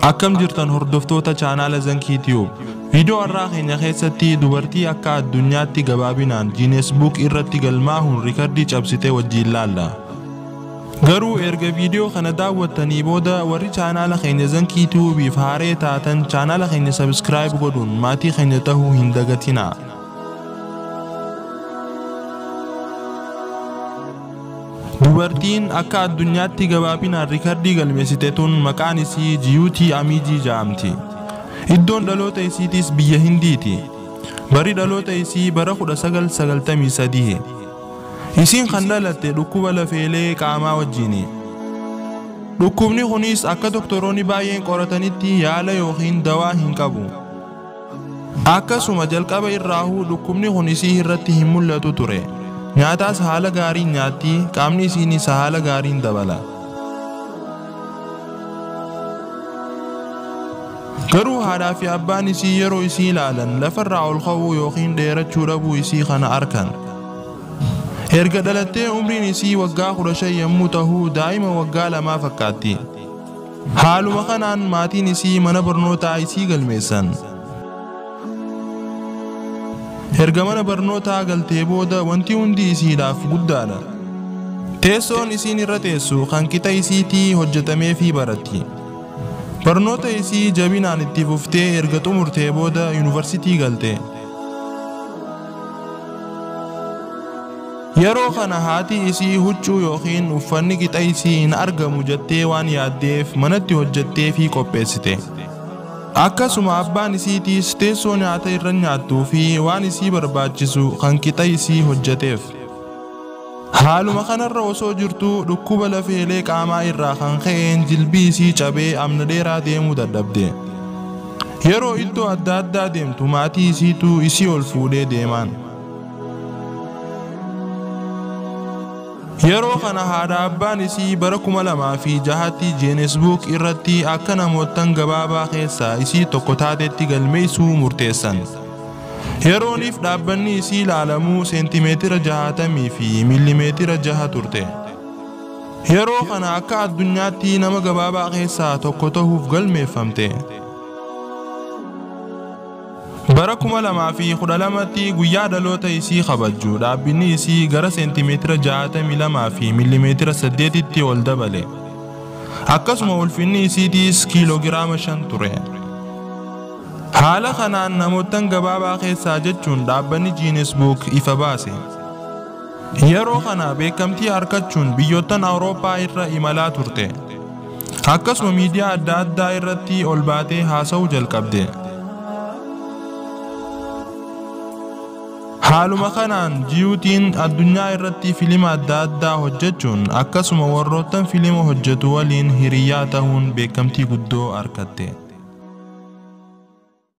Akkam jirtan hordoftoota chaanaala Zankii Tube. Viidiyoo har'aa keenya keessatti dubartii akka addunyaatti gabaabinaan Guinness Book irratti galmaa'uun riikardii cabsitee wajjin ilaalla. Garuu erga viidiyoo kana daawwattanii booda warri chaanaala keenya Zankii Tubeef haaree taatan chaanaala keenya subscribe godhuun maatii keenya ta'uu hin dagatinaa. Dubartiin akka addunyaatti gabaabinaan riikardii galmeessite tun maqaan isii Jiyuutii Amiijii jedhamti. Iddoon dhaloota isiitis biyya Hindiiti. Bari dhaloota isii bara 1993. Isiin kan dhalatte dhukkuba lafeelee qaamaa wajjini. Dhukkubni kunis akka doktoroonni baay'een qoratanitti yaala yookiin dawaa hin qabu. Akkasuma jalqaba irraahuu dhukkubni kun isii irratti hin mul'atu ture. Nyaatas haala gaariin nyaatti, qaamni isiinis haala gaariin dabala. Garuu haadhaa fi abbaan isii yeroo isii ilaalan lafarraa ol ka'uu yookiin dheerachuu dhabuu isii kana arkan. Erga dhalattee umriin isii waggaa 15 yommuu ta'u daa'ima waggaa 2 fakkaatti. Haaluma kanaan maatiin isii mana barnootaa isii galmeessan. Erga mana barnootaa galtee booda wanti hundi isiidhaaf guddaadha. Teessoon isiin irra teessu kan qixa isiitii hojjetamee fi baratti. Barnoota isii jabinaan itti fuftee erga xumurtee booda yuunivarsiitii galte. Yeroo kana haati isii huccuu yookiin uffanni qixa isii hin argamu jettee waan yaaddeef manatti hojjettee fi qopheessite. Akkasuma abbaan isiitiis teessoo nyaata irra nyaattuu fi waan isii barbaachisu kan qixa isii hojjeteef. Haaluma kanarra osoo jirtuu dhukkuba lafeelee qaamaa irraa kan ka'een jilbii isii cabee amna dheeraa deemuu dadhabde. Yeroo iddoo adda addaa deemtu maatii isiitu isii ol fuudhee deemaan. Yeroo kana haadha abbaan isii bara 2006tti Guinness Book irratti akka namootan gabaabaa keessaa isii tokko taatetti galmeessuu murteessan. Yerooniif dhaabbanni isii ilaalamuu seentimeetira 60 fi miilimeetira 6 turte. Yeroo kana akka addunyaatti nama gabaabaa keessaa tokko ta'uuf galmeeffamte. Bara 2012tti guyyaa dhaloota isii kabajju dhaabbanni isii gara seentimeetira 62 fi miilimeetira 8tti ol dabale. Akkasuma ulfinni isiitis kiiloogiraama 5 ture. Haala kanaan namootan gabaabaa keessaa jechuun dhaabbanni Guinness Book ifa baase. Yeroo kana beekamtii argachuun biyyoottan Awurooppaa irra imalaa turte. Akkasuma miidiyaa adda addaa irratti ol baatee haasa'uu jalqabde. Haaluma kanaan Jiyuutiin addunyaa irratti fiilima adda addaa hojjechuun akkasuma warroottan fiilima hojjetu waliin hiriyaa ta'uun beekamtii guddoo argatte.